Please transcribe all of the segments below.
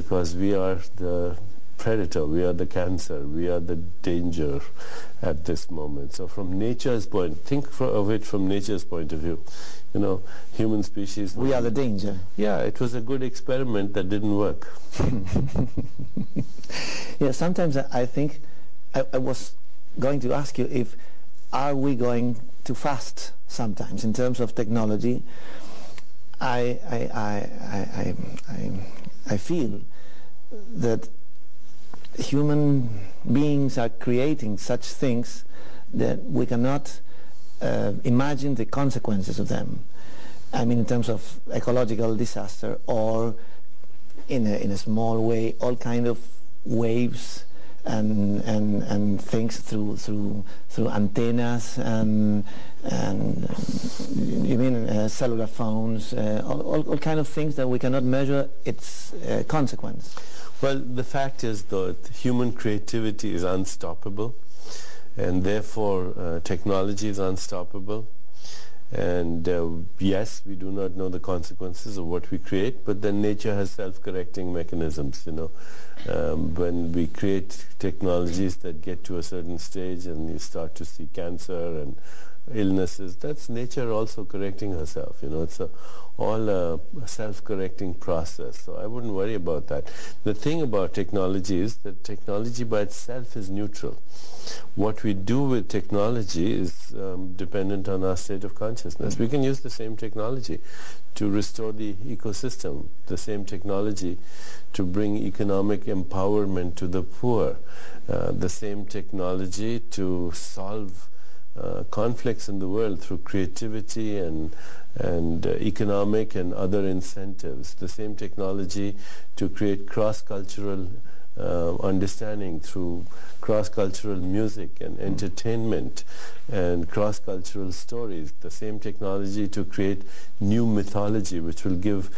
because we are the predator, we are the cancer, we are the danger at this moment. So from nature's point, think of it from nature's point of view. You know, human species... We are the danger. Yeah, it was a good experiment that didn't work. Yeah, sometimes I think, I was going to ask you if, are we going too fast sometimes in terms of technology? I feel that human beings are creating such things that we cannot imagine the consequences of them. I mean, in terms of ecological disaster, or in a small way, all kind of waves and things through antennas and you mean cellular phones, all kind of things that we cannot measure its consequence. Well, the fact is, though, human creativity is unstoppable, and therefore technology is unstoppable. And yes, we do not know the consequences of what we create, but then nature has self-correcting mechanisms, you know. When we create technologies that get to a certain stage and you start to see cancer and illnesses, that's nature also correcting herself, you know. It's all a self-correcting process, so I wouldn't worry about that. The thing about technology is that technology by itself is neutral. What we do with technology is dependent on our state of consciousness. We can use the same technology to restore the ecosystem, the same technology to bring economic empowerment to the poor, the same technology to solve conflicts in the world through creativity and economic and other incentives, the same technology to create cross-cultural understanding through cross-cultural music and entertainment and cross-cultural stories, the same technology to create new mythology which will give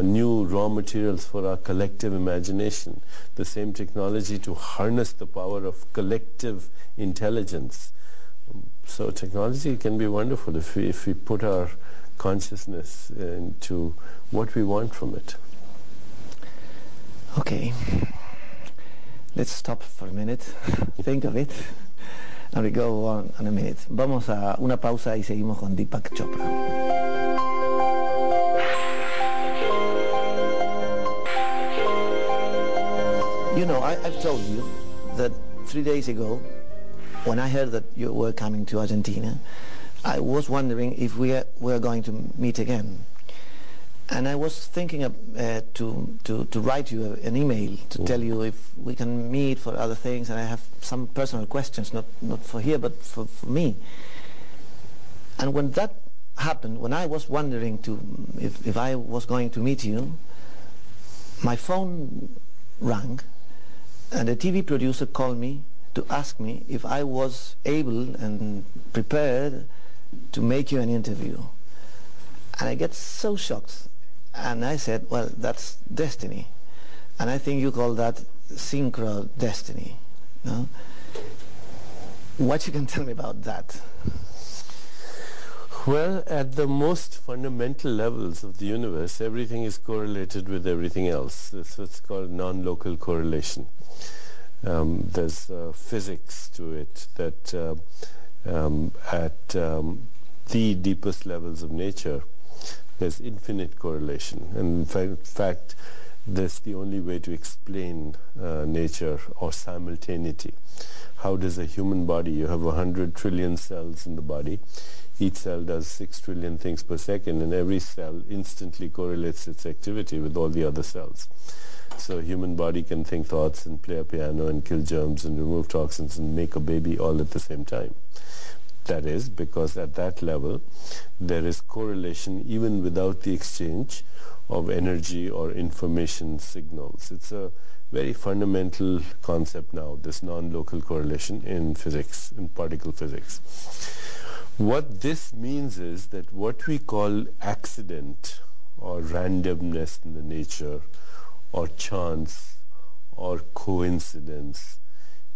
new raw materials for our collective imagination, the same technology to harness the power of collective intelligence. So technology can be wonderful if we put our consciousness into what we want from it. Okay. Let's stop for a minute, think of it, and we go on in a minute. Vamos a una pausa y seguimos con Deepak Chopra. You know, I've told you that 3 days ago, when I heard that you were coming to Argentina, I was wondering if we were going to meet again. And I was thinking of, to write you an email to tell you if we can meet for other things, and I have some personal questions, not for here, but for me. And when that happened, when I was wondering if I was going to meet you, my phone rang, and the TV producer called me to ask me if I was able and prepared to make you an interview. And I get so shocked. And I said, well, that's destiny. And I think you call that synchro destiny. No? What you can tell me about that? Well, at the most fundamental levels of the universe, everything is correlated with everything else. That's what's called non-local correlation. There's physics to it that at the deepest levels of nature, there's infinite correlation. And in fact, that's the only way to explain nature or simultaneity. How does a human body, you have 100 trillion cells in the body, each cell does 6 trillion things per second, and every cell instantly correlates its activity with all the other cells. So a human body can think thoughts and play a piano and kill germs and remove toxins and make a baby all at the same time. That is because at that level there is correlation even without the exchange of energy or information signals. It's a very fundamental concept now, this non-local correlation in physics, in particle physics. What this means is that what we call accident or randomness in the nature or chance or coincidence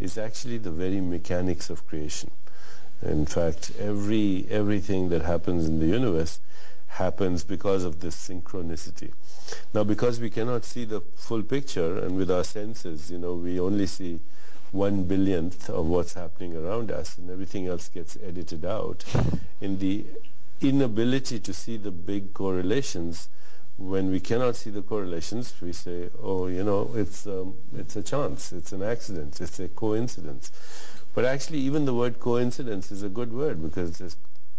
is actually the very mechanics of creation. In fact, everything that happens in the universe happens because of this synchronicity. Now, because we cannot see the full picture, and with our senses, we only see 1/1000th of what's happening around us, and everything else gets edited out. In the inability to see the big correlations, when we cannot see the correlations, we say, oh, it's a chance, it's an accident, it's a coincidence. But actually, even the word coincidence is a good word, because it's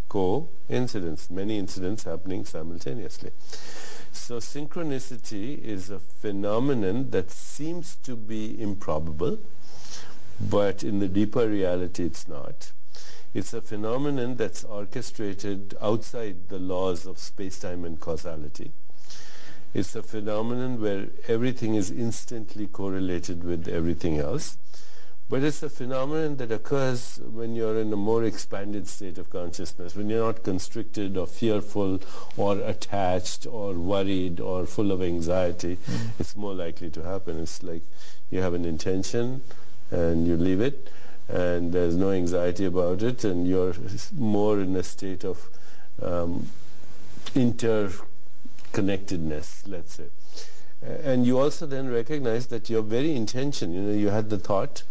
coincidence, many incidents happening simultaneously. So synchronicity is a phenomenon that seems to be improbable, but in the deeper reality it's not. It's a phenomenon that's orchestrated outside the laws of space-time and causality. It's a phenomenon where everything is instantly correlated with everything else. But it's a phenomenon that occurs when you're in a more expanded state of consciousness, when you're not constricted or fearful or attached or worried or full of anxiety. It's more likely to happen. It's like you have an intention and you leave it, and there's no anxiety about it, and you're more in a state of interconnectedness, let's say. And you also then recognize that your very intention, you had the thought.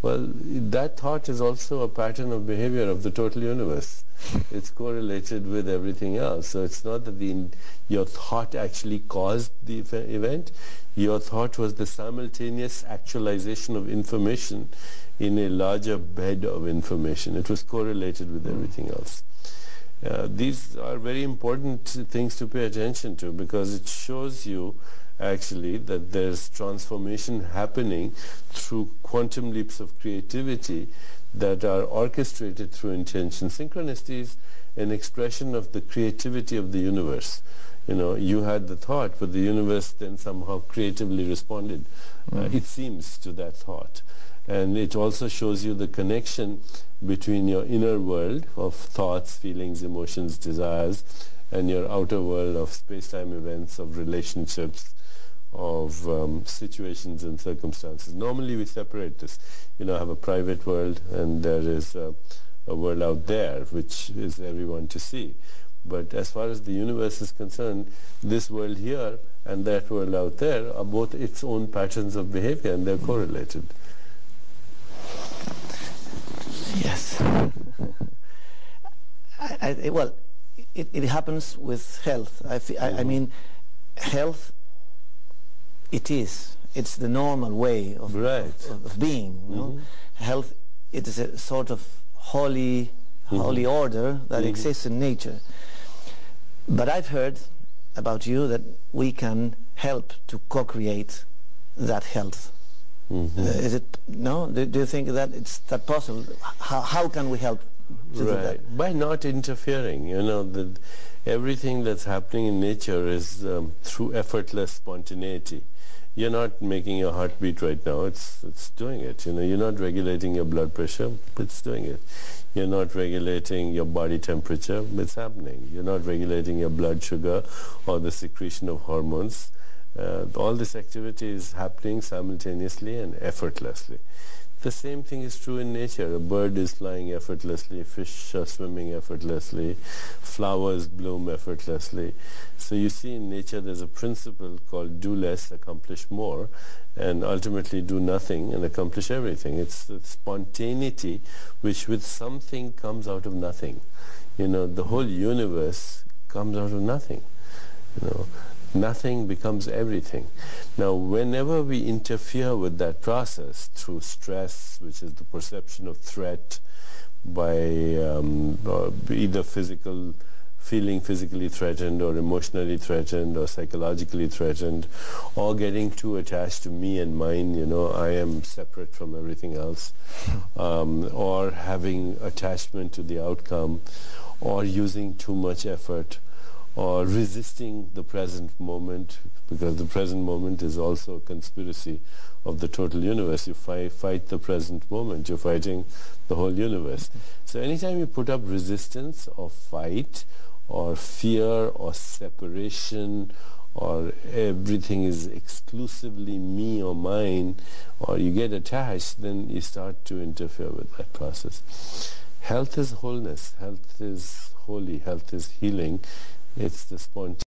Well, that thought is also a pattern of behavior of the total universe. It's correlated with everything else. So it's not that your thought actually caused the event. Your thought was the simultaneous actualization of information in a larger bed of information. It was correlated with everything else. These are very important things to pay attention to, because it shows you actually that there's transformation happening through quantum leaps of creativity that are orchestrated through intention. Synchronicity is an expression of the creativity of the universe. You had the thought, but the universe then somehow creatively responded, it seems, to that thought. And it also shows you the connection between your inner world of thoughts, feelings, emotions, desires, and your outer world of space-time events, of relationships, of situations and circumstances. Normally we separate this. Have a private world, and there is a world out there, which is everyone to see. But as far as the universe is concerned, this world here and that world out there are both its own patterns of behavior, and they're correlated. Yes. Well, it happens with health. I mean, health, it's the normal way of being. Health, it is a sort of holy order that exists in nature. But I've heard about you that we can help to co-create that health. Is it no? Do you think that it's that possible? How can we help to do that? By not interfering. Everything that's happening in nature is through effortless spontaneity. You're not making your heart beat right now. It's doing it. You're not regulating your blood pressure. It's doing it. You're not regulating your body temperature. It's happening. You're not regulating your blood sugar or the secretion of hormones. All this activity is happening simultaneously and effortlessly. The same thing is true in nature. A bird is flying effortlessly, fish are swimming effortlessly, flowers bloom effortlessly. So you see in nature there's a principle called do less, accomplish more, and ultimately do nothing and accomplish everything. It's the spontaneity which with something comes out of nothing. The whole universe comes out of nothing. Nothing becomes everything. Now, whenever we interfere with that process through stress, which is the perception of threat by either feeling physically threatened or emotionally threatened or psychologically threatened, or getting too attached to me and mine, I am separate from everything else, or having attachment to the outcome, or using too much effort, or resisting the present moment, because the present moment is also a conspiracy of the total universe. You fight the present moment, you're fighting the whole universe. So anytime you put up resistance or fight or fear or separation, or everything is exclusively me or mine, or you get attached, then you start to interfere with that process. Health is wholeness, health is holy, health is healing. It's the spontaneity.